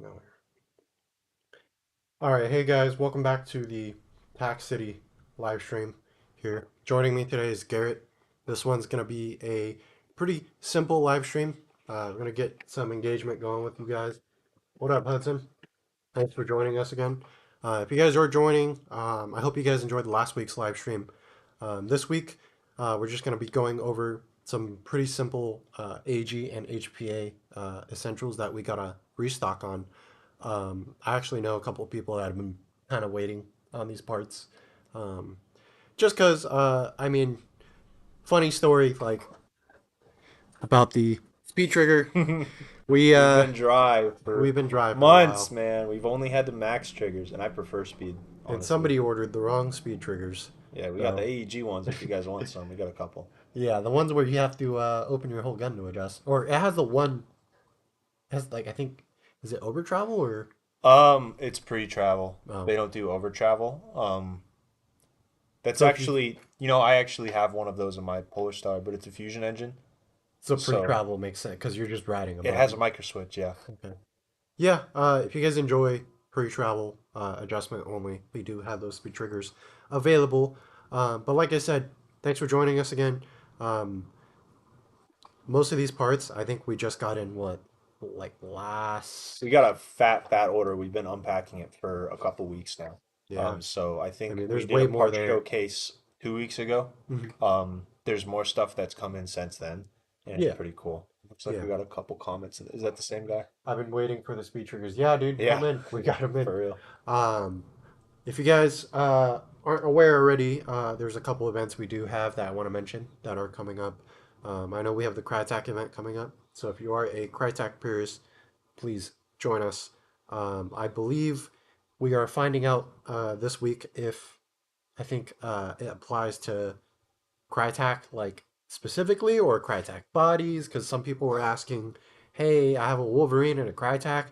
No. All right, hey guys, welcome back to the Tax City live stream here. Joining me today is Garrett. This one's going to be a pretty simple live stream. We're going to get some engagement going with you guys. What up, Hudson? Thanks for joining us again. If you guys are joining, I hope you guys enjoyed last week's live stream. This week, we're just going to be going over some pretty simple AEG and HPA essentials that we got a restock on. I actually know a couple of people that have been kind of waiting on these parts. Um, just because, funny story, like about the speed trigger. We We've been dry we've for been dry for a months, while, man. We've only had the max triggers, and I prefer speed, and honestly. somebody ordered the wrong speed triggers. Yeah, we got the So AEG ones if you guys want some. We got a couple. yeah, the ones where you have to open your whole gun to adjust, or it has the one has like I think is it over travel or It's pre-travel. oh They don't do over travel. That's so if you actually, I actually have one of those in my Polar Star, but it's a fusion engine, so so pre-travel makes sense because you're just riding a it has a button. micro switch. Yeah. Okay. Yeah, if you guys enjoy pre-travel adjustment only, we do have those speed triggers available. But like I said, thanks for joining us again. Um, most of these parts, I think we just got in what, like last, We got a fat order. We've been unpacking it for a couple weeks now. yeah. So I I think mean, we there's did a way more part there. showcase 2 weeks ago. Mhm. There's more stuff that's come in since then, and it's Yeah, pretty cool. Looks like yeah. we got a couple comments. Is that the same guy? I've been waiting for the speed triggers. Yeah, dude, come Yeah, in. We got them in. for real. Um, if you guys aren't aware already, there's a couple events we do have that I want to mention that are coming up. I know we have the Crytek event coming up, so if you are a Crytek purist, please join us. I believe we are finding out this week if I think it applies to Crytek like specifically or Crytek bodies, because some people were asking, "Hey, I have a Wolverine and a Crytek.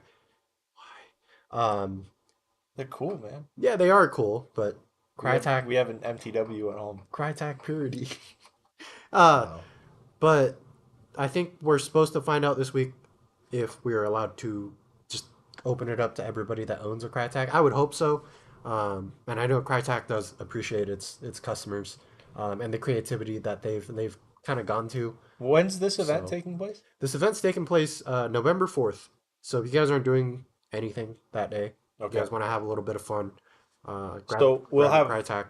Um, They're cool, man. yeah, they are cool, but We have Crytek we have an MTW at home. Crytek purity. uh, No. but I think we're supposed to find out this week if we are allowed to just open it up to everybody that owns a Crytek. I would hope so. And I know Crytek does appreciate its customers and the creativity that they've kind of gone to. When's this event So taking place? this event's taking place November 4th. So if you guys aren't doing anything that day, you Okay. guys want to have a little bit of fun, So we'll grab a have. Crytek,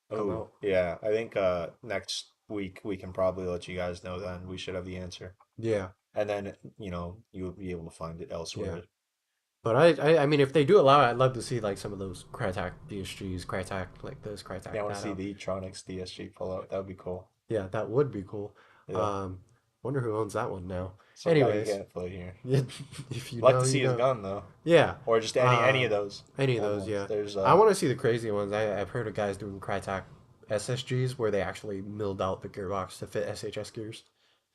come Oh, out. yeah. I think next week we can probably let you guys know then. We should have the answer. Yeah, And then, you'll be able to find it yeah. elsewhere. But I mean, if they do allow it, I'd love to see like some of those Crytek DSGs, Crytek like this, Crytek Yeah, I want to that see out. the Etronics DSG pull out. That would be cool. Yeah, that would be cool. Yeah. Um, wonder who owns that one now. Some guy you Anyways, can't play here. yeah, if you Like know, to you see his know. gun though. Yeah, Or just any uh, of those any of old those. ones. Yeah, There's I want to see the crazy ones. I've heard of guys doing Crytek SSGs where they actually milled out the gearbox to fit SHS gears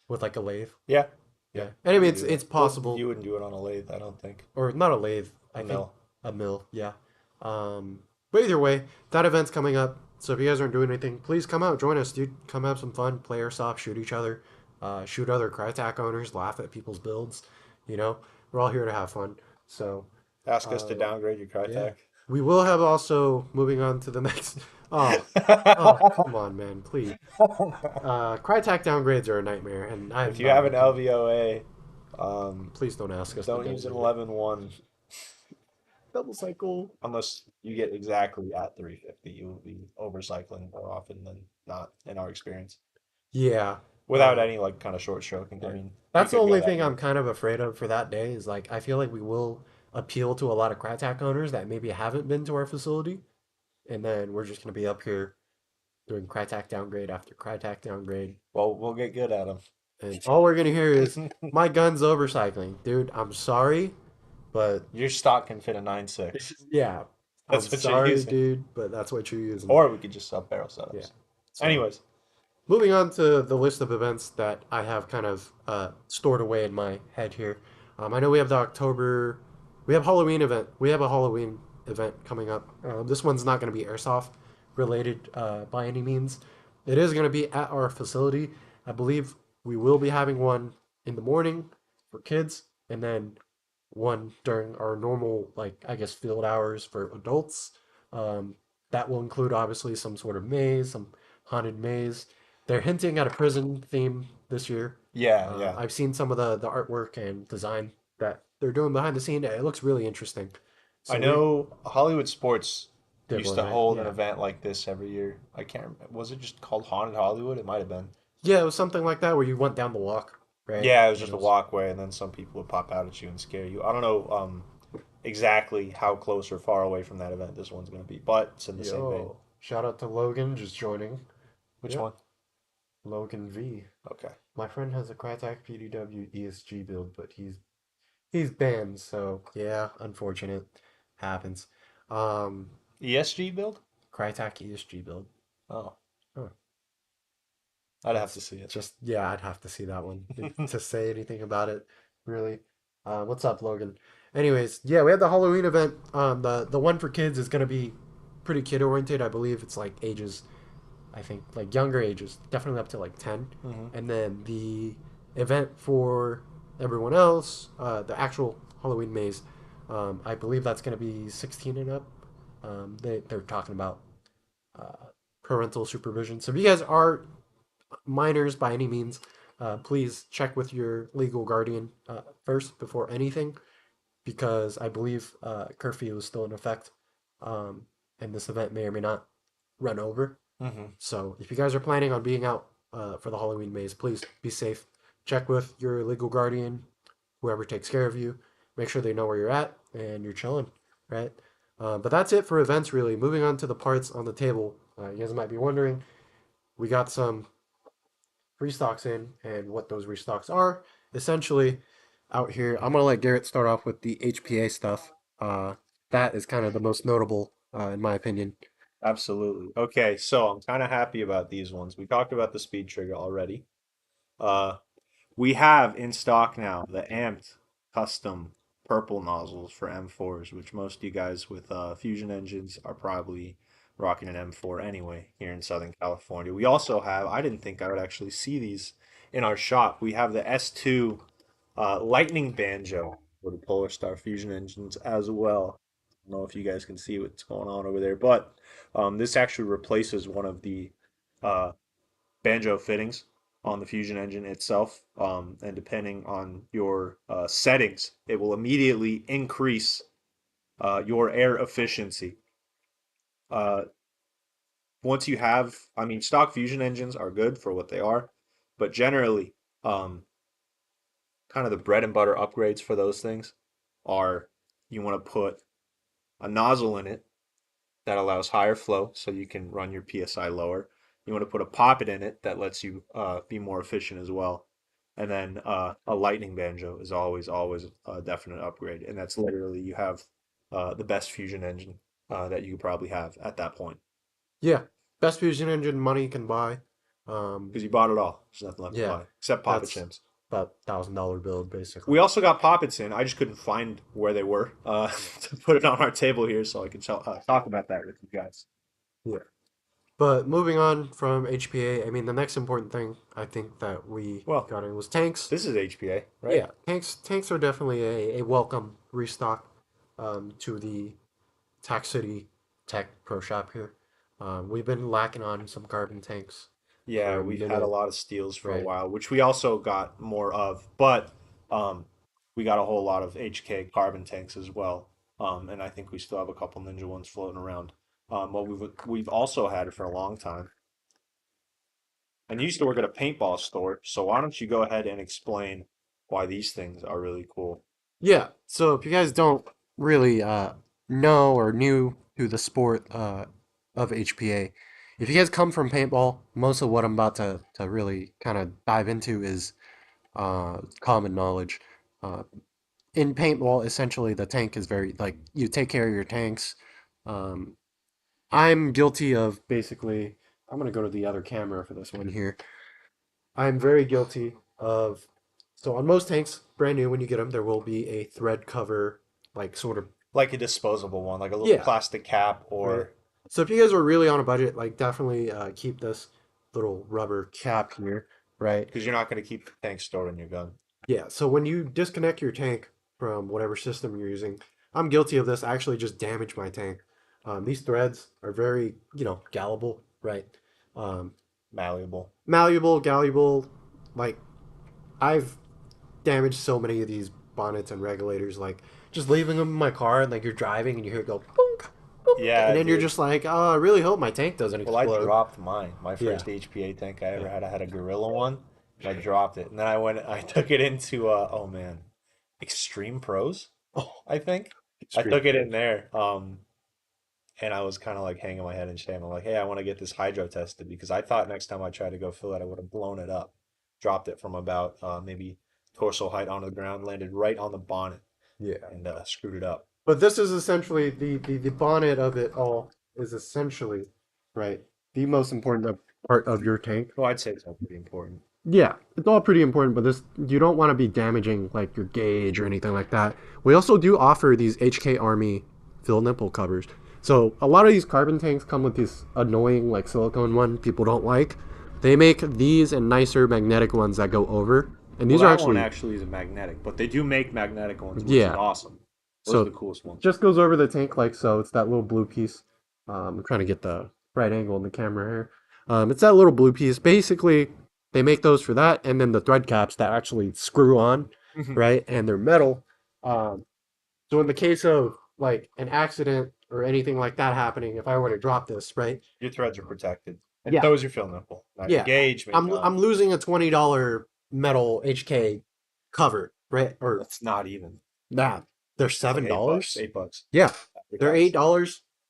with like a lathe. yeah. Yeah. Yeah, and I You mean can do it's that. Well, possible, you wouldn't do it on a lathe, I don't think. or not a lathe. A I think mill. a mill. Yeah. But either way, that event's coming up. So if you guys aren't doing anything, please come out, join us, dude. Come have some fun, play airsoft, shoot each other, shoot other Crytek owners, laugh at people's builds. You know, we're all here to have fun. So Ask us to uh, downgrade your yeah, Crytek. we will have also moving on to the next. Oh, oh, come on, man, please. Crytek downgrades are a nightmare, and I'm If you not have an looking. LVOA, Please don't ask us to don't use an downgrade it. 11.1 Double cycle. unless you get exactly at 350. You will be overcycling more often than not, in our experience. Yeah. Without any like kind of short stroking. I Yeah. mean, you That's the could go only that thing I'm route. kind of afraid of for that day is like I feel like we will appeal to a lot of Crytek owners that maybe haven't been to our facility, and then we're just gonna be up here doing Crytek downgrade after Crytek downgrade, Well, we'll get good at and all we're gonna hear is them. my gun's overcycling, dude. I'm sorry, but Your stock can fit a 9.6. yeah, I'm That's what you're sorry, using. dude, but that's what you're using. Or we could just sell barrel Yeah. setups. So Anyways, moving on to the list of events that I have kind of stored away in my head here. I know we have the October, we have Halloween event. We have a Halloween event coming up. This one's not going to be airsoft related by any means. It is going to be at our facility. I believe we will be having one in the morning for kids, and then one during our normal, like, I guess, field hours for adults. Um, that will include obviously some sort of maze, some haunted maze. They're hinting at a prison theme this year. Yeah, yeah. I've seen some of the artwork and design that they're doing behind the scene. It looks really interesting. I So we know Hollywood Sports did used one, to right? hold an Yeah. event like this every year. I can't remember. Was it just called Haunted Hollywood? It might have been. Yeah, it was something like that where you went down the walk, right? Yeah, it was And just it a was, walkway, and then some people would pop out at you and scare you. I don't know exactly how close or far away from that event this one's going to be, but it's in the same vein. yo, shout out to Logan just joining. Which Yep, one? Logan V. Okay. My friend has a Crytek PDW ESG build, but he's banned, so yeah, unfortunate. Happens. Um, ESG build? Crytek ESG build. Oh, Huh. I'd have to That's see it. just yeah, I'd have to see that one to say anything about it, really. What's up, Logan? Anyways, yeah, we had the Halloween event. The one for kids is gonna be pretty kid oriented. I believe it's like ages, I think like younger ages, definitely up to like 10. Hmm. And then the event for everyone else, the actual Halloween maze, I believe that's gonna be 16 and up. They're talking about uh, parental supervision. So if you guys are minors by any means, please check with your legal guardian first before anything, because I believe curfew is still in effect, um, and this event may or may not run over. Hmm. So if you guys are planning on being out for the Halloween maze, please be safe. Check with your legal guardian, whoever takes care of you. Make sure they know where you're at and you're chilling, right? But that's it for events, really. Moving on to the parts on the table. You guys might be wondering, we got some restocks in and what those restocks are. Essentially, out here, I'm gonna let Garrett start off with the HPA stuff. That is kind of the most notable, in my opinion. Absolutely. Okay, so I'm kind of happy about these ones. We talked about the speed trigger already. Uh, we have in stock now the amped custom purple nozzles for M4s, which most of you guys with fusion engines are probably rocking an M4 anyway here in Southern California. We also have, I didn't think I would actually see these in our shop. We have the S2 Lightning Banjo for the Polar Star fusion engines as well. I don't know if you guys can see what's going on over there, but this actually replaces one of the uh, banjo fittings on the Fusion engine itself. And depending on your settings, it will immediately increase your air efficiency. Uh, Once you have, I mean, stock Fusion engines are good for what they are, but generally, um, kind of the bread and butter upgrades for those things are you want to put a nozzle in it that allows higher flow so you can run your PSI lower. You want to put a poppet in it that lets you be more efficient as well. And then a lightning banjo is always a definite upgrade. And that's literally you have the best fusion engine that you could probably have at that point Yeah, best fusion engine money can buy. Um, because you bought it all. There's nothing left to yeah, buy except poppet that's shims. about $1,000 build basically. We also got poppets in. I just couldn't find where they were to put it on our table here so I could talk about that with you guys. Yeah. But moving on from HPA, I mean, the next important thing I think that we Well, got in was tanks. this is HPA, right? Yeah, tanks are definitely a welcome restock to the Tac City Tech Pro Shop here. We've been lacking on some carbon tanks Yeah, for a we've had a minute, lot of steals for a right? while, which we also got more of, but um, we got a whole lot of HK carbon tanks as well. And I think we still have a couple Ninja ones floating around. But we've also had it for a long time. And you used to work at a paintball store, so why don't you go ahead and explain why these things are really cool? Yeah. So if you guys don't really know or new to the sport of HPA, if you guys come from paintball, most of what I'm about to really kind of dive into is common knowledge. Uh, in paintball, essentially, the tank is very like you take care of your tanks. Um, I'm guilty of basically. I'm gonna go to the other camera for this one here. I'm very guilty of. So on most tanks, brand new when you get them, there will be a thread cover, like sort of. Like a disposable one, like a little Yeah, plastic cap, right. or So if you guys are really on a budget, like definitely keep this little rubber cap here, right? because you're not going to keep the tank stored in your gun. Yeah. So when you disconnect your tank, from whatever system you're using. I'm guilty of this. I actually just damaged my tank. These threads are very, galleable, right? Um, Malleable. Malleable, galleable. Like I've damaged so many of these bonnets and regulators. Like just leaving them in my car and like you're driving and you hear it go boom, boom, and Yeah, then you're dude. just like, oh, I really hope my tank doesn't Well, I explode. dropped mine. My Yeah, first HPA tank I yeah, ever had, I had a Gorilla one, and I dropped it. And then I took it into, oh man, Extreme Pros, oh, I think. I extreme took it in pros. there, and I was kind of like hanging my head in shame. I'm like, hey, I want to get this hydro tested because I thought next time I tried to go fill it, I would have blown it up. Dropped it from about maybe torso height onto the ground, landed right on the bonnet, Yeah. and screwed it up. But this is essentially the bonnet of it all is essentially, right, the most important part of your tank. Well, I'd say it's all pretty important. Yeah, it's all pretty important, but this you don't want to be damaging like your gauge or anything like that. We also do offer these HK Army fill nipple covers. So a lot of these carbon tanks come with this annoying like silicone one people don't like. They make these and nicer magnetic ones that go over, and Well, these are that one actually actually is a magnetic, but they do make magnetic ones, which is yeah. awesome. Those are the So coolest ones. just goes over the tank like so. It's that little blue piece. I'm trying to get the right angle in the camera here. It's that little blue piece. Basically, they make those for that, and then the thread caps that actually screw on, right? And they're metal. Um, so in the case of like an accident or anything like that happening, if I were to drop this, right? Your threads are protected, and Yeah, so is your fill nipple. Not your yeah. gauge, I'm losing a $20 metal HK cover, right? Or that's not even. nah, they're It's like $8, $7. $8 Yeah, after they're tax.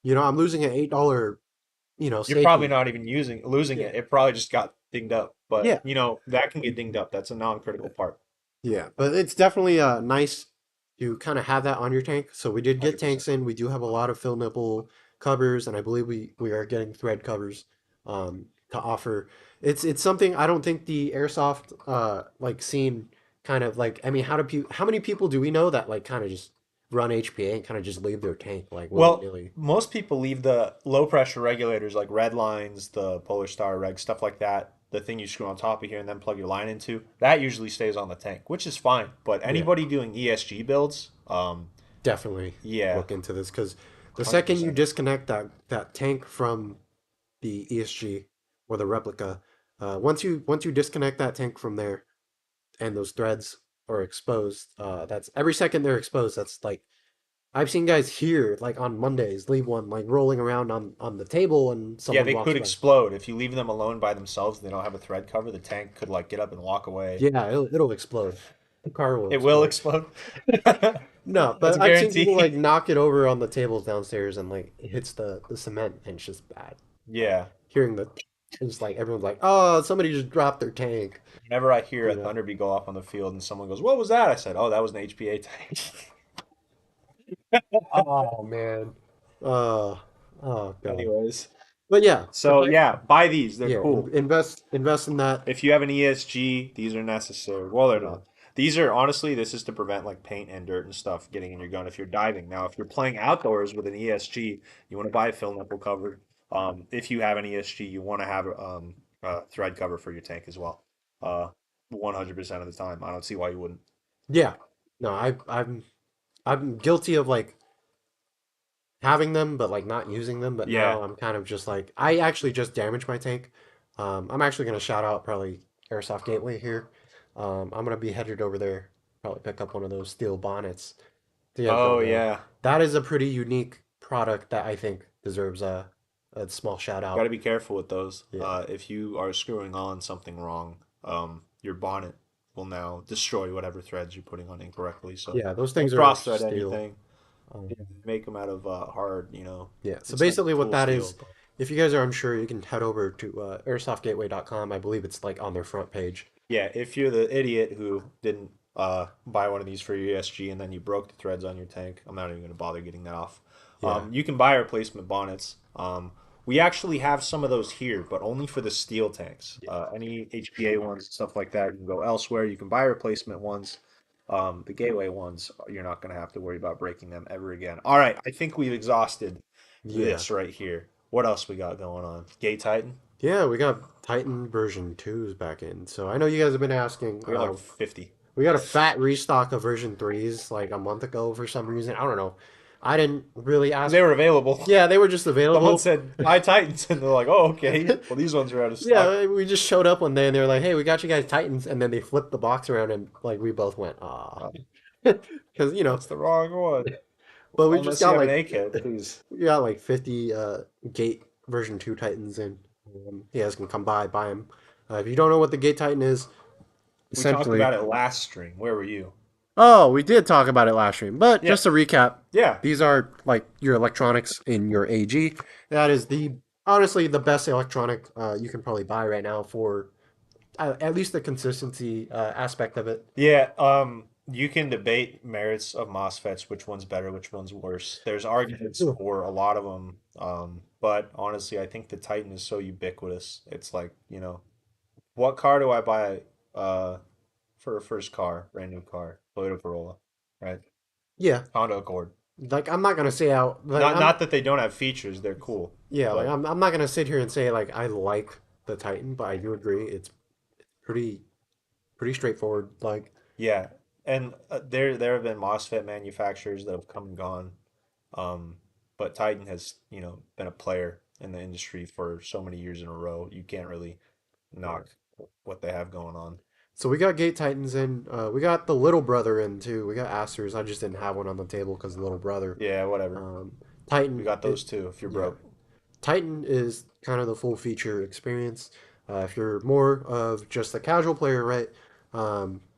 $8. I'm losing an $8, You're probably safety. not even using losing Yeah. it. It probably just got dinged up. But Yeah. that can get dinged up. That's a non-critical part. Yeah. But it's definitely nice to kind of have that on your tank. So we did get 100%. tanks in. We do have a lot of fill nipple covers, and I believe we are getting thread covers to offer. It's something I don't think the airsoft like scene kind of like I mean how many people do we know that like kind of just run HPA and kind of just leave their tank like Well, willy-nilly? most people leave the low pressure regulators like red lines, the Polar Star reg, stuff like that. The thing you screw on top of here and then plug your line into, that usually stays on the tank, which is fine. But Yeah. anybody doing ESG builds, Definitely yeah, look into this because the second you 100%. disconnect that tank from the ESG or the replica, once you disconnect that tank from there and those threads are exposed, that's every second they're exposed. That's like I've seen guys here like on Mondays leave one like rolling around on the table and Yeah, someone they walks could by. explode if you leave them alone by themselves and they don't have a thread cover. The tank could like get up and walk away. Yeah, it'll explode. The car will It will explode. explode. No, That's but a I've seen people like guarantee. knock it over on the tables downstairs and like it hits the cement and it's just bad. Yeah. Hearing the it's like everyone's like, oh, somebody just dropped their tank, Whenever I hear a you know. Thunderbee go off on the field and someone goes, "What was that?" I said, "Oh, that was an HPA tank." Oh man. Oh, oh god. Anyways, But yeah, so yeah, buy these. They're yeah, cool. invest in that. If you have an ESG, these are necessary. Well, they're Yeah. not. These are honestly, this is to prevent like paint and dirt and stuff getting in your gun if you're diving. Now, if you're playing outdoors with an ESG, you want to buy a fill nipple cover. If you have an ESG, you want to have a thread cover for your tank as well. Uh, 100% of the time. I don't see why you wouldn't. Yeah. No, I'm guilty of like having them but like not using them, but Yeah. now I'm kind of just like I actually just damaged my tank. I'm actually gonna shout out probably Airsoft Gateway here. I'm gonna be headed over there, probably pick up one of those steel bonnets to get Oh done. yeah. That is a pretty unique product that I think deserves a small shout Got out. to be careful with those. Yeah. If you are screwing on something wrong, your bonnet will now destroy whatever threads you're putting on incorrectly. So Yeah, those don't things are cross thread steel. anything. Um, Yeah, make them out of hard, yeah, so it's like basically what tool that steel. is, if you guys are unsure, you can head over to airsoftgateway.com. I believe it's like on their front page. Yeah, if you're the idiot who didn't buy one of these for your ESG and then you broke the threads on your tank, I'm not even going to bother getting that off. Yeah. You can buy replacement bonnets. We actually have some of those here, but only for the steel tanks. Any HPA ones, stuff like that, you can go elsewhere. You can buy replacement ones. The gateway ones, you're not going to have to worry about breaking them ever again. All right, I think we've exhausted Yeah. this right here. What else we got going on? Gate Titan? Yeah, we got Titan version 2s back in. So I know you guys have been asking, We got like 50. We got a fat restock of version threes like a month ago for some reason. I don't know. I didn't really Because ask. they were available. Yeah, they were just Someone available. said buy Titans, and they're like, "Oh, okay. Well, these ones are out of stock." Yeah, we just showed up one day and they were like, "Hey, we got you guys Titans," and then they flipped the box around and like we both went, "Ah," Uh, because that's the wrong one. but we just Unless you got have an like A kit, please. we got like 50 Gate version 2 Titans and you guys can come by buy them. If you don't know what the Gate Titan is, We talked essentially, about it last stream. Where were you? oh, we did talk about it last stream, but Yeah, just to recap, yeah. these are like your electronics in your AG. That is the honestly the best electronic you can probably buy right now for at least the consistency aspect of it. Yeah, you can debate merits of MOSFETs, which one's better, which one's worse. There's arguments Sure. for a lot of them, but honestly, I think the Titan is so ubiquitous. It's like, what car do I buy for a first car, brand new car? Toyota Corolla, right? Yeah, Honda Accord. like I'm not gonna say out like Not that they don't have features, they're cool. yeah, like But I'm not gonna sit here and say like I like the Titan, but I do agree it's pretty pretty straightforward. Like yeah, and there have been MOSFET manufacturers that have come and gone. Um, but Titan has, been a player in the industry for so many years in a row. You can't really knock what they have going on. so we got Gate Titans in, we got the little brother in too. We got Asters. I just didn't have one on the table because the little brother. Yeah, whatever. Um, We Titan, got it those too if you're yeah, broke. Titan is kind of the full feature experience. If you're more of just a casual player, right?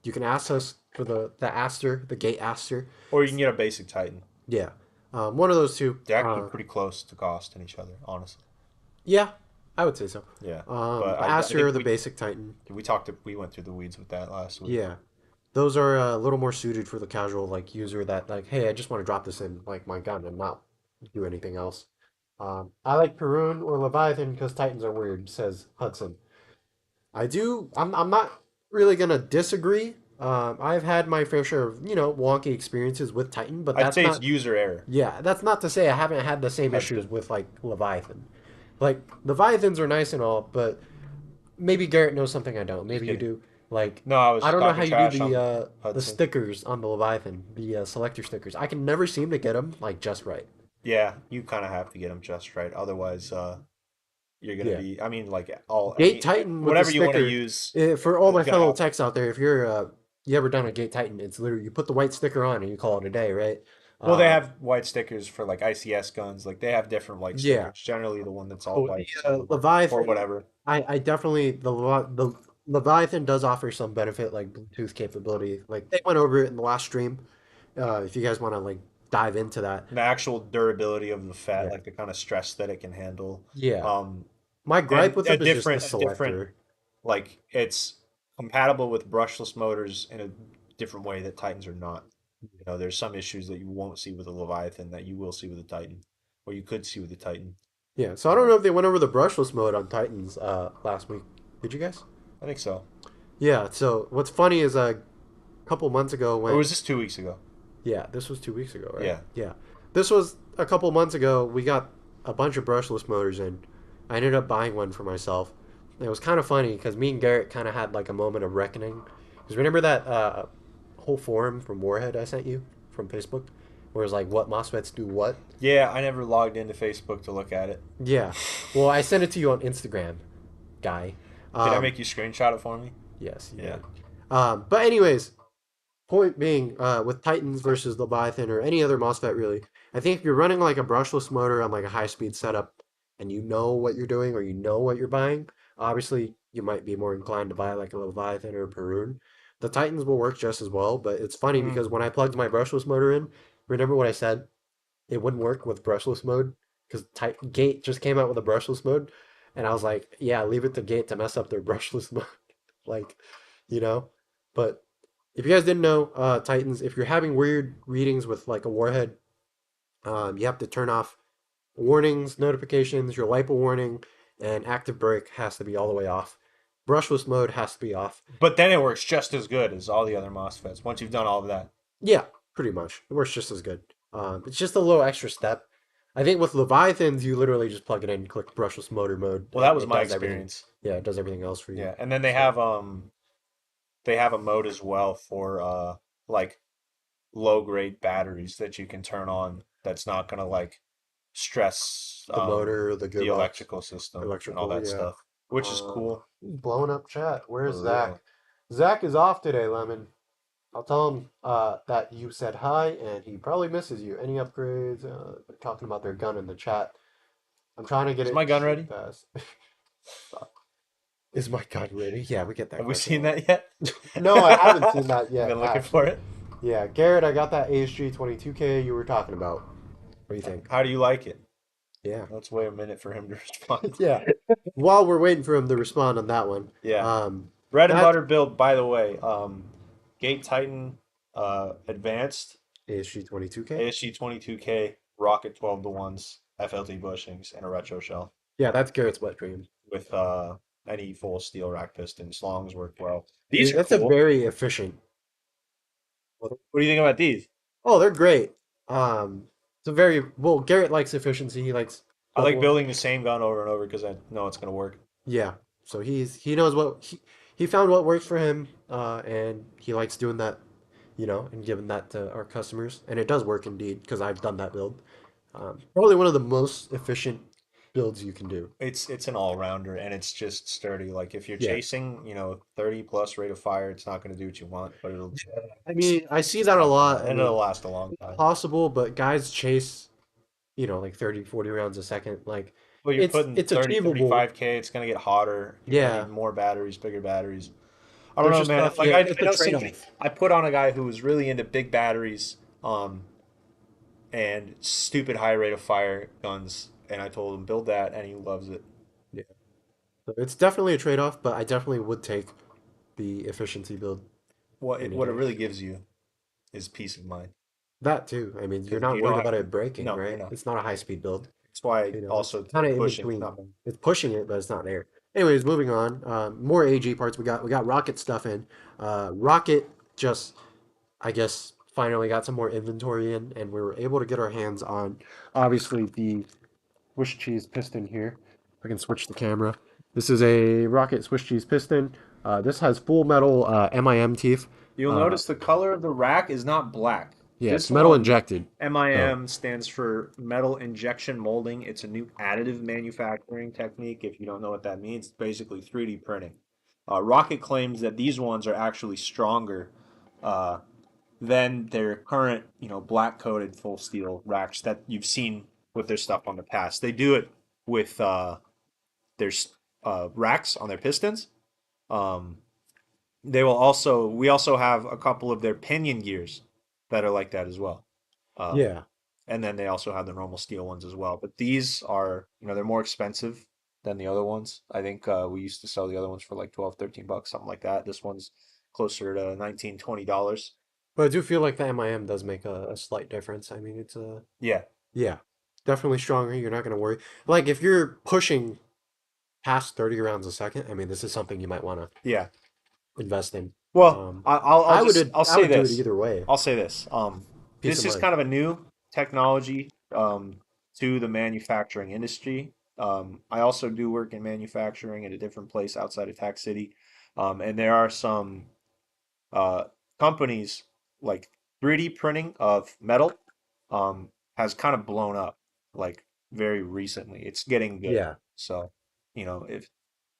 You can ask us for the Aster, the Gate Aster. Or you can get a basic Titan. Yeah, one of those two. They're actually pretty close to cost in each other, honestly. Yeah, I would say so. Yeah. But The I Aster think or the basic Titan. we went through the weeds with that last week. Yeah, those are a little more suited for the casual like user that like, hey, I just want to drop this in like my gun and not do anything else. I like Perun or Leviathan because Titans are weird, says Hudson. I do. I'm not really gonna disagree. I've had my fair share of wonky experiences with Titan, but I'd that's say it's not. user error. Yeah, that's not to say I haven't had the same issues Hudson. with like Leviathan. Like Leviathans are nice and all, but maybe Garrett knows something I don't. Just Maybe you kidding. do. Like No, I I was don't know how talking you do trash on the Hudson. stickers on the Leviathan, the selector stickers. I can never seem to get them like just right. Yeah, you kind of have to get them just right. Otherwise, you're gonna Yeah. be. I mean, Gate Titan with the whatever you want to sticker. use For all my is gonna fellow happen. techs out there, if you're you ever done a Gate Titan, it's literally you put the white sticker on and you call it a day, right? Well, they Uh, have white stickers for like ICS guns. Like they have different like yeah. stickers. Generally, the one that's all Oh, white the is gonna work or Leviathan. whatever. I definitely the Leviathan does offer some benefit like Bluetooth capability. Like they went over it in the last stream. If you guys want to like dive into that, The actual durability of the fat, yeah, like the kind of stress that it can handle. yeah. Um, My gripe and with them is just the a different selector. like it's compatible with brushless motors in a different way that Titans are not. There's some issues that you won't see with a Leviathan that you will see with a Titan, or you could see with a Titan. Yeah, so I don't Uh, know if they went over the brushless mode on Titans last week. Did you guys? I think so. Yeah. So what's funny is a couple months ago Or when was this 2 weeks ago? yeah, this was 2 weeks ago, right? Yeah. Yeah, this was a couple months ago. We got a bunch of brushless motors in. I ended up buying one for myself. It was kind of funny because me and Garrett kind of had like a moment of reckoning. Because remember that whole forum from Warhead I sent you from Facebook, where it's like what MOSFETs do what? Yeah, I never logged into Facebook to look at it. Yeah. Well, I sent it to you on Instagram, guy. Did I Um, make you screenshot it for me? yes, you Yeah. did. But anyways, point being, with Titans versus Leviathan or any other MOSFET really, I think if you're running like a brushless motor on like a high speed setup and you know what you're doing or you know what you're buying, obviously you might be more inclined to buy like a Leviathan or a Perun. The Titans will work just as well, but it's funny Mm. because when I plugged my brushless motor in, remember what I said? It wouldn't work with brushless mode because Gate just came out with a brushless mode, and I was like, yeah, leave it to Gate to mess up their brushless mode, like, you know. But if you guys didn't know, Titans, if you're having weird readings with like a warhead, you have to turn off warnings, notifications, your LiPo warning, and active brake has to be all the way off. Brushless mode has to be off. But then it works just as good as all the other MOSFETs once you've done all of that. Yeah, pretty much. It works just as good. It's just a little extra step. I think with Leviathans, you literally just plug it in, click brushless motor mode, Well, that and was it my does everything. experience. Yeah, it does everything else for you. Yeah, and then they So have they have a mode as well for like low grade batteries that you can turn on that's not gonna like stress The motor, the the gearbox, electrical system and all electrical, that yeah. stuff, which is cool Blowing up chat. Where's for Zach? real. Zach is off today, Lemon. I'll tell him that you said hi, and he probably misses you. Any upgrades? They're talking about their gun in the chat. I'm trying to get Is my it gun shipped ready? fast. Is my gun ready? Yeah, we get that Have we question a seen lot. that yet? No, I haven't seen that I've yet, been looking for actually. it. Yeah, Garrett, I got that ASG 22K you were talking about. What do you think? How do you like it? Yeah. Let's wait a minute for him to respond. Yeah. While we're waiting for him to respond on that one, Yeah. um, Bread and that butter build, by the way. Gate Titan Advanced ASG 22K. ASG 22K Rocket 12 to 1s, FLT bushings, and a retro shell Yeah, that's Garrett's wet dream. with any full steel rack pistons. Longs work well. These Yeah, are that's a cool. very efficient. What do you think about these? Oh, they're great. It's a very well. Garrett likes efficiency. He likes I what like will. building the same gun over and over because I know it's gonna work. Yeah. So he knows what he found what works for him. And he likes doing that. And giving that to our customers, and it does work indeed because I've done that build. Probably one of the most efficient builds you can do. It's an all rounder and it's just sturdy. Like if you're Yeah. chasing, 30 plus rate of fire, it's not gonna do what you want, but it'll I mean, I see that a last a lot. long, I and it'll mean, last a long it's time. possible, but guys chase, like 30, 40 rounds a second. Like Well, you're it's putting it's 30, achievable. 35K, it's gonna get hotter. You're gonna Yeah. need more batteries, bigger batteries. I don't There's know, just man. not, Like yeah, it's I a know somebody trade-off. I put on a guy who was really into big batteries, and stupid high rate of fire guns, and I told him build that, and he loves it. Yeah. So it's definitely a trade-off, but I definitely would take the efficiency build any What it day. really gives you is peace of mind That too. I mean, you're because not you don't worried have about to. it breaking, No, you're right? not. It's not a high-speed build. That's why I It's also kind take of in pushing. between. Not It's pushing it, but it's not there. Anyways, moving on. More AG parts. We got Rocket stuff in. Rocket just, I guess, finally got some more inventory in, and we were able to get our hands on, obviously, the Swiss cheese piston here. I can switch the camera. This is a Rocket Swiss cheese piston. This has full metal MIM teeth. You'll Uh, notice the color of the rack is not black. yeah, it's This metal one, injected. Oh, MIM stands for metal injection molding. It's a new additive manufacturing technique. If you don't know what that means, it's basically 3D printing. Rocket claims that these ones are actually stronger uh, than their current, black coated full steel racks that you've seen with their stuff on the past. They do it with their racks on their pistons. Um, we also have a couple of their pinion gears that are like that as well. Um, yeah. and then they also have the normal steel ones as well. But these are, they're more expensive than the other ones. I think we used to sell the other ones for like 12, $13, something like that. This one's closer to 19, $20. But I do feel like the MIM does make a slight difference. I mean, it's a Yeah. yeah, definitely stronger. You're not gonna worry. Like if you're pushing past 30 rounds a second, I mean, this is something you might want to Yeah. invest in. Well, Um, I'll I say would do it this. either way. I'll say this. Peace of This is mind. kind of a new technology to the manufacturing industry. I also do work in manufacturing at a different place outside of Tax City, and there are some uh, companies like 3D printing of metal has kind of blown up like very recently. It's getting good. Yeah. So,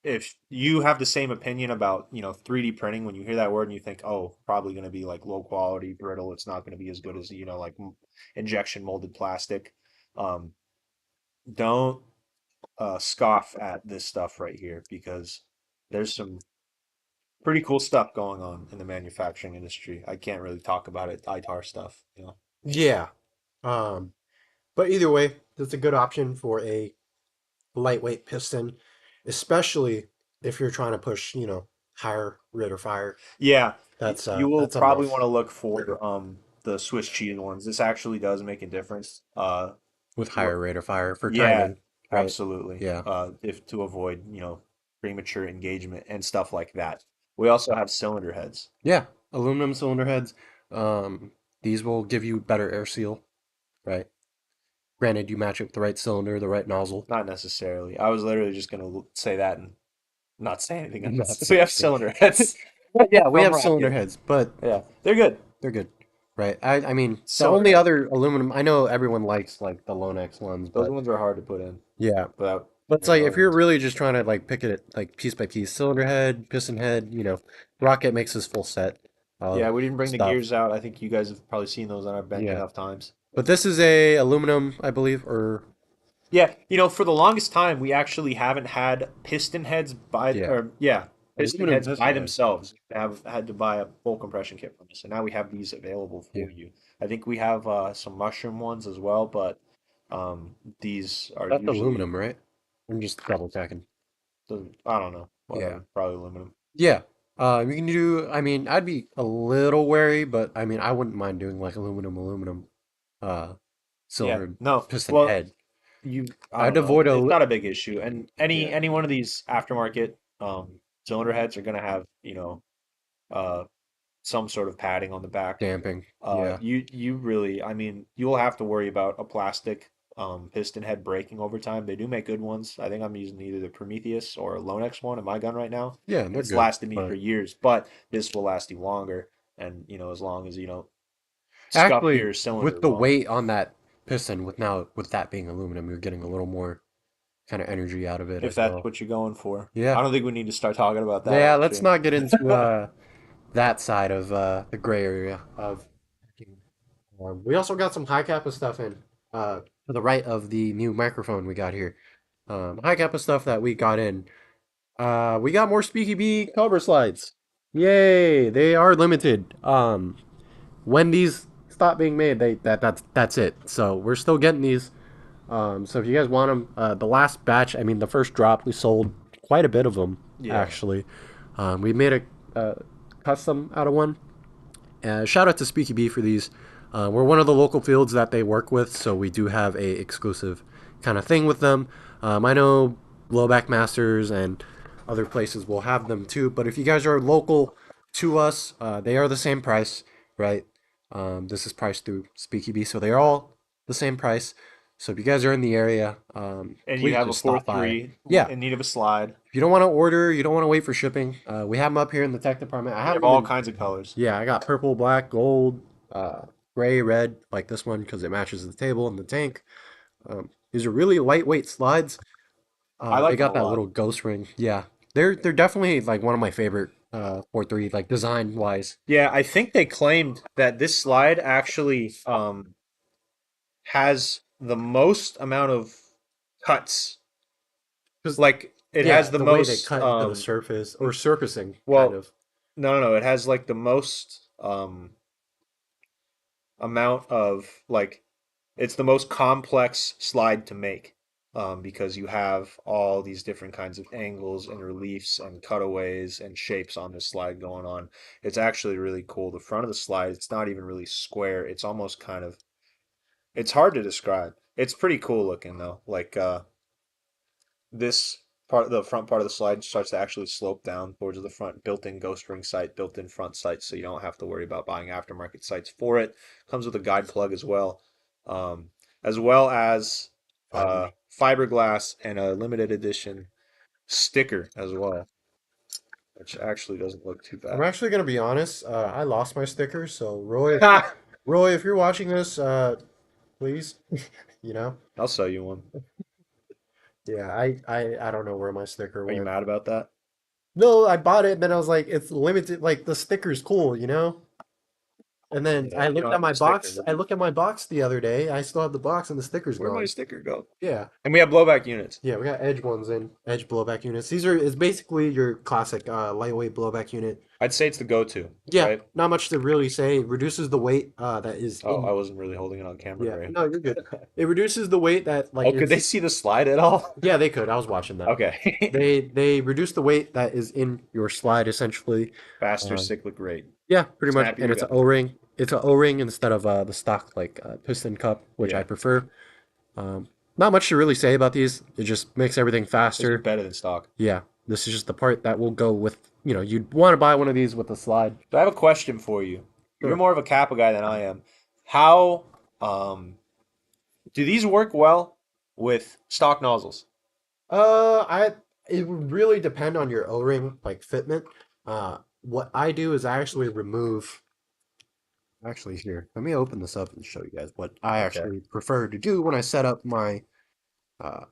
if you have the same opinion about 3D printing when you hear that word and you think, oh, probably going to be like low quality, brittle, it's not going to be as good as like injection molded plastic. Um, don't scoff at this stuff right here because there's some pretty cool stuff going on in the manufacturing industry. I can't really talk about it, ITAR stuff. Yeah. Um, but either way, that's a good option for a lightweight piston, especially if you're trying to push, higher rate of fire. Yeah, you will That's probably want enough to look for the Swiss cheese ones. This actually does make a difference. with What higher rate of fire for Yeah, timing, right? absolutely. Yeah. If to avoid, premature engagement and stuff like that. We also have cylinder heads. Yeah. Aluminum cylinder heads. Um, these will give you better air seal, right? Granted, you match it with the right cylinder, the right nozzle. Not necessarily. I was literally just gonna say that and not say anything else. Not We say have anything. cylinder heads. Yeah, we from have cylinder Rocket. heads, but Yeah, they're good. they're good, right? I mean, the So only other aluminum I know everyone likes like the Lonex ones, those but ones are hard to put in yeah. without But it's any like if you're O-rings. really just trying to like pick it like piece by piece, cylinder head, piston head, Rocket makes this full set Yeah, of we didn't bring the stuff. gears out. I think you guys have probably seen those on our bench Yeah. enough times. But this is a aluminum, I believe, or Yeah, for the longest time, we actually haven't had piston heads yeah, or yeah, piston aluminum heads by piston head. themselves. Have had to buy a full compression kit from us, and now we have these available Yeah. for you. I think we have some mushroom ones as well, but these are That's usually aluminum, right? I'm just double checking. I don't know, Yeah. whatever, probably aluminum. Yeah. You can do, I mean, I'd be a little wary, but I mean, I wouldn't mind doing like aluminum, uh, Yeah, cylinder no, piston well, head. I I'd don't know. avoid It's not a big issue, and any yeah, any one of these aftermarket cylinder heads are gonna have uh some sort of padding on the back. damping. Yeah. You really, I mean, you'll have to worry about a plastic piston head breaking over time. They do make good ones. I think I'm using either the Prometheus or a Lonex one in my gun right now, Yeah, and they're it's good. lasted me for But years. But this will last you longer, and as long as you don't scuff actually, your cylinder with the wrong. weight on that piston, with that being aluminum, you're getting a little more kind of energy out of it If as that's well. what you're going for. Yeah. I don't think we need to start talking about that Yeah, live let's stream. not get into that side of the gray area of we also got some high kappa stuff in to the right of the new microphone we got here. High kappa stuff that we got in. We got more Speaky Bee cover slides. Yay! They are limited. When these stop being made, that's it. So we're still getting these. So if you guys want them, the last batch, I mean, the first drop, we sold quite a bit of them Yeah. actually. We made a custom out of one. Shout out to Speaky Bee for these. We're one of the local fields that they work with, so we do have a exclusive kind of thing with them. I know Blowback Masters and other places will have them too, but if you guys are local to us, they are the same price, right? This is priced through Speaky Bee, so they're all the same price. So if you guys are in the area, And you please have a just stop by. 4.3 Yeah, in need of a slide. if you don't want to order, you don't want to wait for shipping. We have them up here in the tech department. I We have have them all in kinds of colors. yeah, I got purple, black, gold, gray, red, like this one because it matches the table and the tank. These are really lightweight slides. I They like them a got that lot. little ghost ring. Yeah, they're definitely like one of my favorite 4.3 like design wise. Yeah, I think they claimed that this slide actually has the most amount of cuts. Because Like it has yeah, the the way they most cut into the surface or surfacing kind well, of. no, it has like the most amount of like it's the most complex slide to make. Because you have all these different kinds of angles and reliefs and cutaways and shapes on this slide going on. It's actually really cool. The front of the slide, it's not even really square. It's almost kind of it's hard to describe. It's pretty cool looking though. Like this part, the front part of the slide starts to actually slope down towards the front. Built-in ghost ring sight, built-in front sights, so you don't have to worry about buying aftermarket sights for it. Comes with a guide plug um, as well as Fibers. fiberglass and a limited edition sticker as well, which actually doesn't look too I'm bad. actually gonna be honest. I lost my sticker, so Ha! Roy, if you're watching this, please, you know, I'll sell you one. yeah, I don't know where my sticker Are you went. mad about that? No, I bought it, and then I was like, it's limited. Like the sticker's cool, And then Yeah, I you looked don't at have my the sticker. box. I looked at my box the other day. I still have the box, and the sticker's Where'd my gone. sticker go? Yeah, And we have blowback units. yeah, we got edge ones in edge blowback units. These are it's basically your classic lightweight blowback unit. I'd say it's the go-to, Yeah, right? not much to really say. It reduces the weight that is Oh, I in. wasn't really holding it on camera Yeah, very. no, you're good. It reduces the weight that like Oh, could they it's. see the slide at all? Yeah, they could. I was watching that. Okay. They reduce the weight that is in your slide essentially. Faster Um, cyclic rate. Yeah, pretty much. And Snappier it's an gun. O-ring. It's an O-ring instead of the stock like piston cup, which I Yeah. prefer. Um, Not much to really say about these. It just makes everything This is faster. better than stock. Yeah, this is just the part that will go with. You'd want to buy one of these with a slide. So I have a question for you. You're Sure. more of a Kappa guy than I am. How do these work well with stock nozzles? I it would really depend on your O-ring like fitment. Uh, what I do is I actually remove. Actually, here, let me open this up and show you guys what I Okay. actually prefer to do when I set up my. Uh,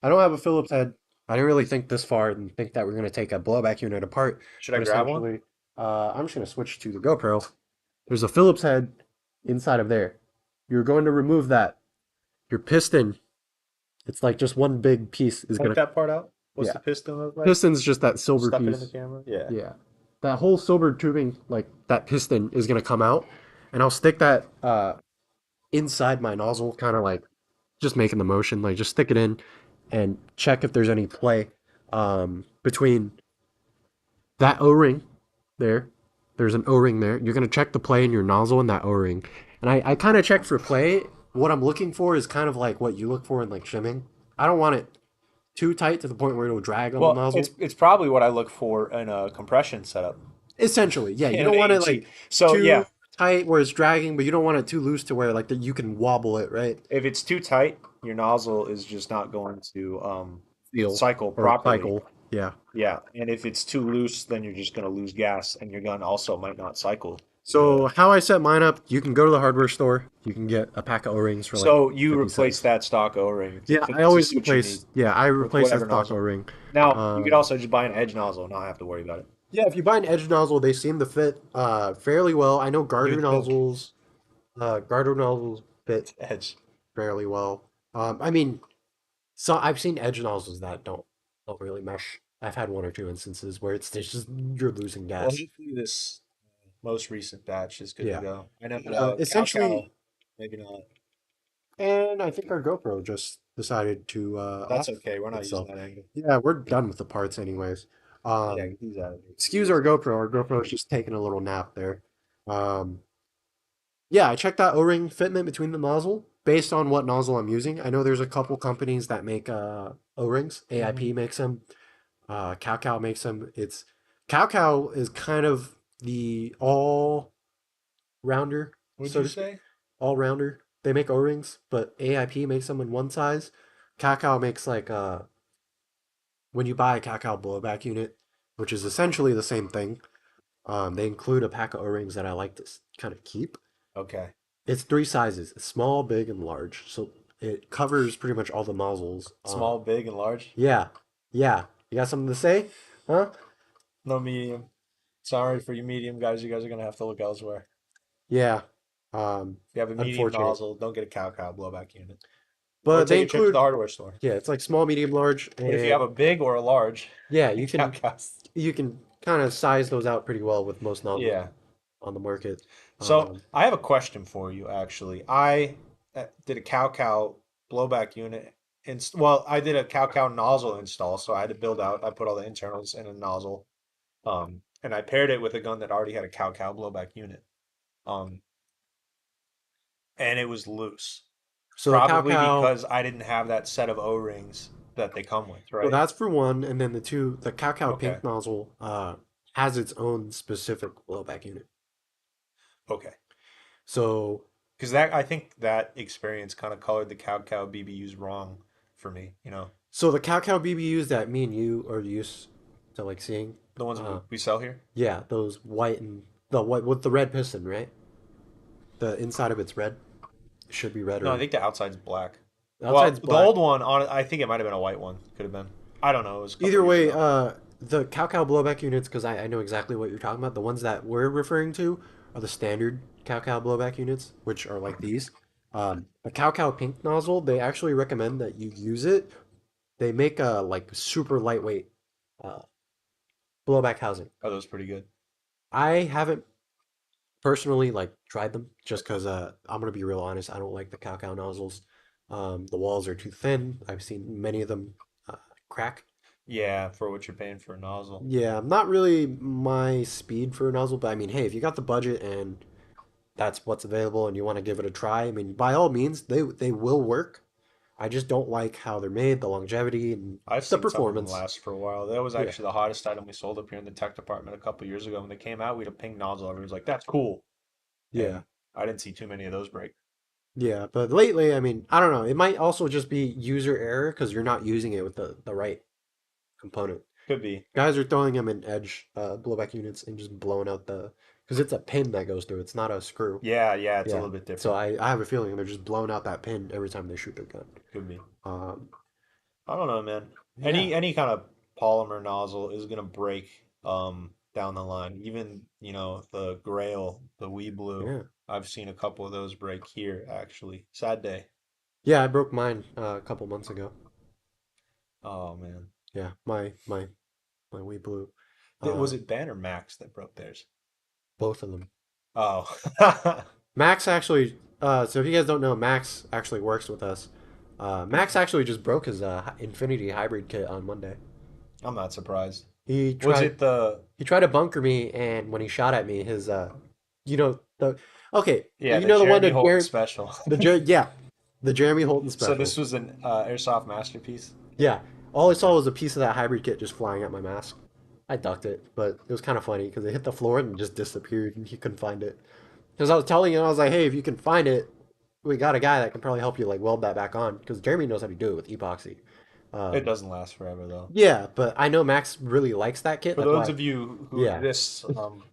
I don't have a Phillips head. I didn't really think this far and think that we're going to take a blowback unit apart, Should I but grab one? essentially, I'm just going to switch to the GoPro. There's a Phillips head inside of there. You're going to remove that. Your piston, it's like just one big piece is Point going to, that part out. What's yeah. the piston look like? Piston's just that silver Stuck it in the piece. camera. Yeah. Yeah. That whole silver tubing, like that piston is going to come out, and I'll stick that inside my nozzle, kind of like just making the motion, like just stick it in and check if there's any play between that O-ring there. There's an O-ring there. You're going to check the play in your nozzle and that O-ring. And I kind of check for play. What I'm looking for is kind of like what you look for in like shimming. I don't want it too tight to the point where it'll drag on the Well, nozzle. it's probably what I look for in a compression setup Essentially, yeah. You in an don't want it AEG. like So too yeah, tight where it's dragging, but you don't want it too loose to where like that you can wobble it, right? if it's too tight, your nozzle is just not going to Feel cycle or properly. cycle. Yeah. Yeah, and if it's too loose, then you're just going to lose gas, and your gun also might not cycle. So The how I set mine up, you can go to the hardware store. You can get a pack of O-rings for like So you 50 replace cents. that stock O-ring to Yeah, fit I to always suit your need replace. Yeah, I with replace that whatever stock nozzle. O-ring. Now you could Um, also just buy an edge nozzle and not have to worry about it. yeah, if you buy an edge nozzle, they seem to fit fairly well. I know You would think garter nozzles fit edge. fairly well. I mean, so I've seen edge nozzles that don't really mesh. I've had one or two instances where it's just you're losing Well, gas. hopefully this most recent batch is good to Yeah. go. I know cow Essentially, maybe not. and I think our GoPro just decided to That's off okay. We're not using itself. that angle. Yeah, we're done with the parts anyways. Yeah, Um, get these out of here. excuse our GoPro. Our GoPro is just taking a little nap there. Um, yeah, I checked that O-ring fitment between the nozzle based on what nozzle I'm using. I know there's a couple companies that make O-rings. Hmm. AIP makes them. Cow makes them. It's Cow is kind of the all rounder, Would so you to speak. say? All rounder. They make O-rings, but AIP makes them in one size. Cow makes like when you buy a Cow blowback unit, which is essentially the same thing. They include a pack of O-rings that I like to kind of keep. Okay. It's three sizes: small, big, and large. So it covers pretty much all the nozzles. Small, big, and large. Yeah, yeah. You got something to say? Huh? No medium. Sorry for you medium guys. You guys are gonna have to look elsewhere. Yeah. If you have a medium Unfortunate. nozzle, don't get a cow blowback unit, or But they take a trip to the include, hardware store. yeah, it's like small, medium, large, But if you have and a big or a large yeah, cow cow, you can kind of size those out pretty well with most nozzles yeah. on the market. So Um, I have a question for you, actually. I did a cow blowback unit. Well, I did a cow nozzle install, so I had to build out. I put all the internals in a nozzle, and I paired it with a gun that already had a cow blowback unit, um, and it was loose. so the Probably because I didn't have that set of O-rings that they come with, so right? that's for one, and then the Cow Okay, pink nozzle has its own specific blowback unit. okay. So Because that I think that experience kind of colored the cow BBUs wrong for me. so the Cow BBUs that me and you are used to like seeing, The ones uh, we sell here. yeah, those white and the white with the red piston, right? The inside of it's red. It should be red No, I or think the outside's black. the outside's Well, the black. old one on I think it might have been a white one. Could have been. I don't know. It was a couple Either years way, ago. the Cow blowback units, because I know exactly what you're talking about. The ones that we're referring to are the standard Cow blowback units, which are like these. The Cow pink nozzle, they actually recommend that you use it. They make a like super lightweight uh, blowback housing. Oh, that was pretty good. I haven't personally like tried them just because I'm gonna be real honest. I don't like the Cow nozzles. The walls are too thin. I've seen many of them crack. Yeah, for what you're paying for a nozzle. Yeah, not really my speed for a nozzle, but I mean, hey, if you got the budget and that's what's available and you want to give it a try, I mean, by all means, they will work. I just don't like how they're made, the longevity and I've the seen some of them performance. last for a while. That was Yeah. actually the hottest item we sold up here in the tech department a couple years ago. When they came out, we had a pink nozzle. Everyone was like, "That's cool," Yeah. and I didn't see too many of those break. Yeah, but lately, I mean, I don't know. It might also just be user error because you're not using it with the right component. Could be. Guys are throwing them in edge blowback units and just blowing out because it's a pin that goes through. It's not a screw. Yeah, yeah, it's a Yeah. little bit So different. I have a feeling they're just blowing out that pin every time they shoot their gun. Could be. Um, I don't know, man. yeah. Any kind of polymer nozzle is gonna break down the line. Even, the Grail, the Wee Blue. Yeah. I've seen a couple of those break here, actually. Sad day. Yeah, I broke mine a couple months ago. Oh man. Yeah, my Wii Blue. Was Uh, it Ben or Max that broke theirs? both of them. Oh. Max actually, so if you guys don't know, Max actually works with us. Max actually just broke his Infinity hybrid kit on Monday. I'm not surprised. He Was tried it the he tried to bunker me, and when he shot at me, his you know the okay, yeah, you the know the one Jeremy that Holton Jared special? yeah, the Jeremy Holton So special. this was an airsoft masterpiece? Yeah, all I saw Okay. was a piece of that hybrid kit just flying at my mask. I ducked it, but it was kind of funny because it hit the floor and just disappeared, and he couldn't find it. Because I was telling him, I was like, hey, if you can find it, we got a guy that can probably help you like weld that back on. Because Jeremy knows how to do it with epoxy. It Um, doesn't last forever though. yeah, but I know Max really likes that kit. For That's those why. of you who Yeah, this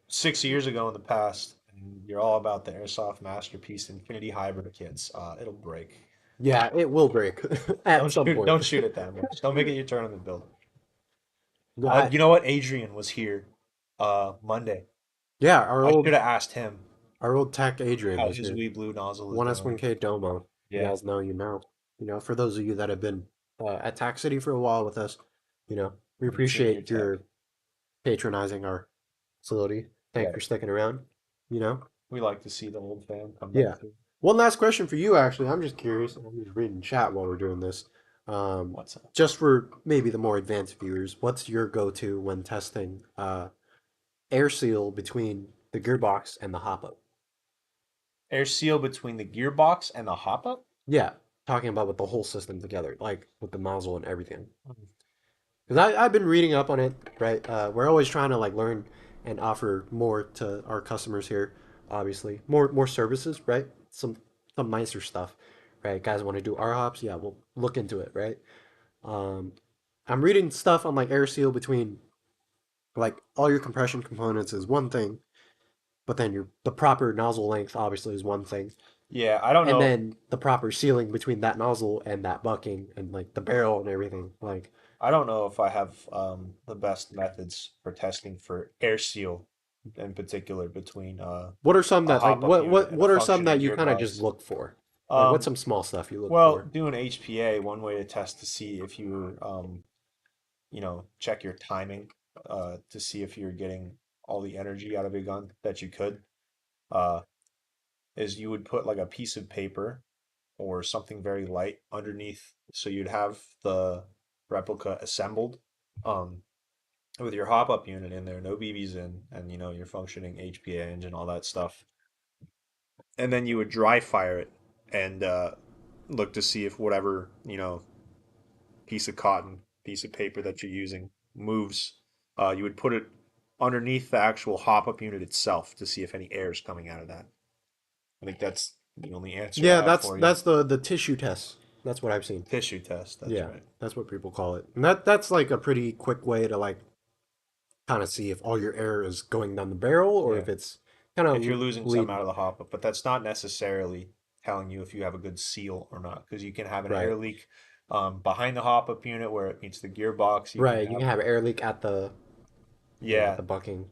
6 years ago in the past, and you're all about the Airsoft Masterpiece Infinity Hybrid kits, it'll break. yeah, it will break at some point. Don't shoot it that much. Don't make it your tournament build. I, You know what? Adrian was here Monday. yeah, I should have asked him our old tech Adrian how was his here. wee blue nozzle is One doing. S1K Domo. You Yeah, guys know, you know. You know, for those of you that have been at Tac City for a while with us, you know, we I'm senior appreciate tech. your patronizing our facility. Thanks Right. for sticking around. You know. We like to see the old fam come Yeah. back through. One last question for you, actually. I'm just curious. I'm just reading chat while we're doing this. Um, What's up? just for maybe the more advanced viewers, what's your go-to when testing air seal between the gearbox and the hop-up? Air seal between the gearbox and the hop up? Yeah, talking about with the whole system together, like with the nozzle and everything. Because I've been reading up on it, right? We're always trying to like learn and offer more to our customers here, obviously. More services, right? Some nicer stuff, right? Guys want to do R hops, yeah, we'll look into it, right? Um, I'm reading stuff on like air seal between like all your compression components is one thing, but then the proper nozzle length obviously is one thing. Yeah, I don't And know. then the proper sealing between that nozzle and that bucking and like the barrel and everything. Like, I don't know if I have the best methods for testing for air seal in particular between what are some a that like hop up unit and a what are some that functioning you kind of just gearbox. look for? Like, what's Um, some small stuff you look well, for? doing HPA, one way to test to see if you check your timing to see if you're getting all the energy out of your gun that you could, uh, is you would put like a piece of paper or something very light underneath. So you'd have the replica assembled um, with your hop up unit in there, no BBs in, and your functioning HPA engine, all that stuff. And then you would dry fire it and look to see if whatever, piece of cotton, piece of paper that you're using moves. You would put it underneath the actual hop up unit itself to see if any air is coming out of that. I think that's the only answer I Yeah, have that's for you. that's the tissue test. That's what I've seen. Tissue test, that's Yeah, right. that's what people call it. And that's like a pretty quick way to like kind of see if all your air is going down the barrel or Yeah. if it's kind If you're of losing some lead. out of the hop up, but that's not necessarily telling you if you have a good seal or not, because you can have an Right. air leak behind the hop up unit where it meets the gearbox. You can Right. You have, can have air leak at yeah, the bucking.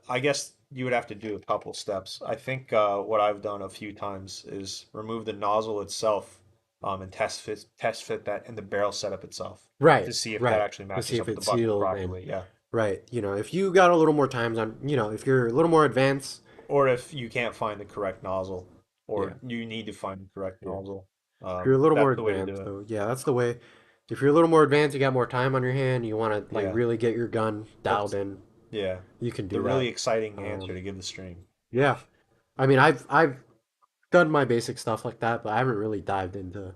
I guess you would have to do a couple steps. I think what I've done a few times is remove the nozzle itself and test fit that in the barrel setup itself to Right. see if that Right. actually To see matches if up with the it's bucking sealed and properly. Yeah. right. You know, if you got a little more times on, if you're a little more advanced, Or if you can't find the correct nozzle, yeah. or you need to find the correct Yeah. nozzle, If you're a little more that's the way to do advanced, it. though, yeah, that's the way. If you're a little more advanced, you got more time on your hand, you want to like Yeah, really get your gun dialed that's in, yeah, you can the do really that. exciting answer Um, to give the stream. yeah, I mean, I've done my basic stuff like that, but I haven't really dived into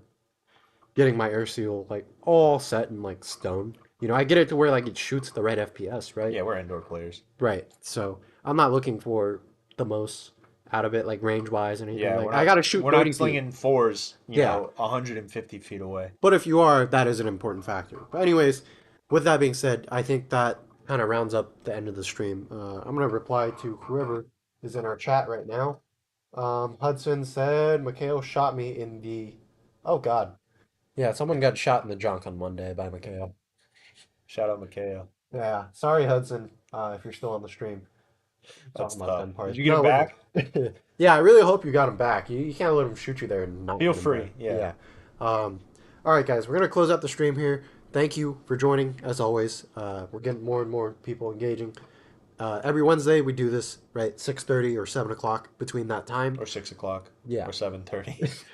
getting my air seal like all set in like stone. You know, I get it to where like it shoots the right FPS, right? Yeah, we're indoor players. Right. So I'm not looking for the most out of it, like range wise and anything. Yeah, Like I gotta shoot we're not 30 feet. slinging fours, Yeah. 150 feet away. But if you are, that is an important factor. But anyways, with that being said, I think that kind of rounds up the end of the stream. I'm gonna reply to whoever is in our chat right now. Hudson said Mikhail shot me in the. Oh God, yeah, someone got shot in the junk on Monday by Mikhail. Shout out Makaya. Yeah, sorry Hudson, if you're still on the stream talking That's about tough. gun Did parts. you get him No, we're back? good. Yeah, I really hope you got him back. You can't let him shoot you there and not Feel get him back. free. Yeah. Yeah. All right, guys, we're gonna close out the stream here. Thank you for joining, as always. We're getting more and more people engaging. Every Wednesday we do this right 6:30 or 7 o'clock between that time. Or 6 o'clock. Yeah, Or 7:30.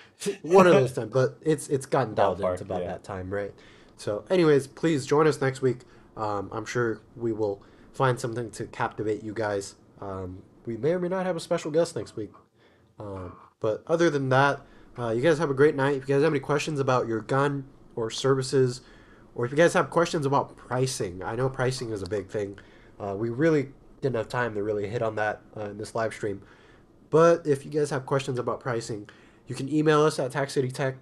one of those times, but it's gotten dialed into Ballpark. about Yeah. that time, right? So, anyways, please join us next week. I'm sure we will find something to captivate you guys. We may or may not have a special guest next week. But other than that, you guys have a great night. If you guys have any questions about your gun or services, or if you guys have questions about pricing, I know pricing is a big thing. We really didn't have time to really hit on that in this live stream. But if you guys have questions about pricing, you can email us at taxcitytech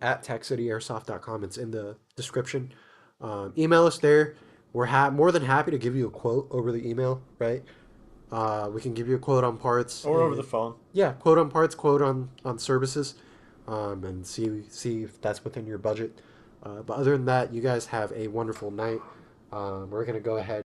at taxcityairsoft.com. It's in the description. Email us there. We're more than happy to give you a quote over the email, right? We can give you a quote on parts. Or over the phone. Yeah, quote on parts, quote on services, and see if that's within your budget. But other than that, you guys have a wonderful night. We're gonna go ahead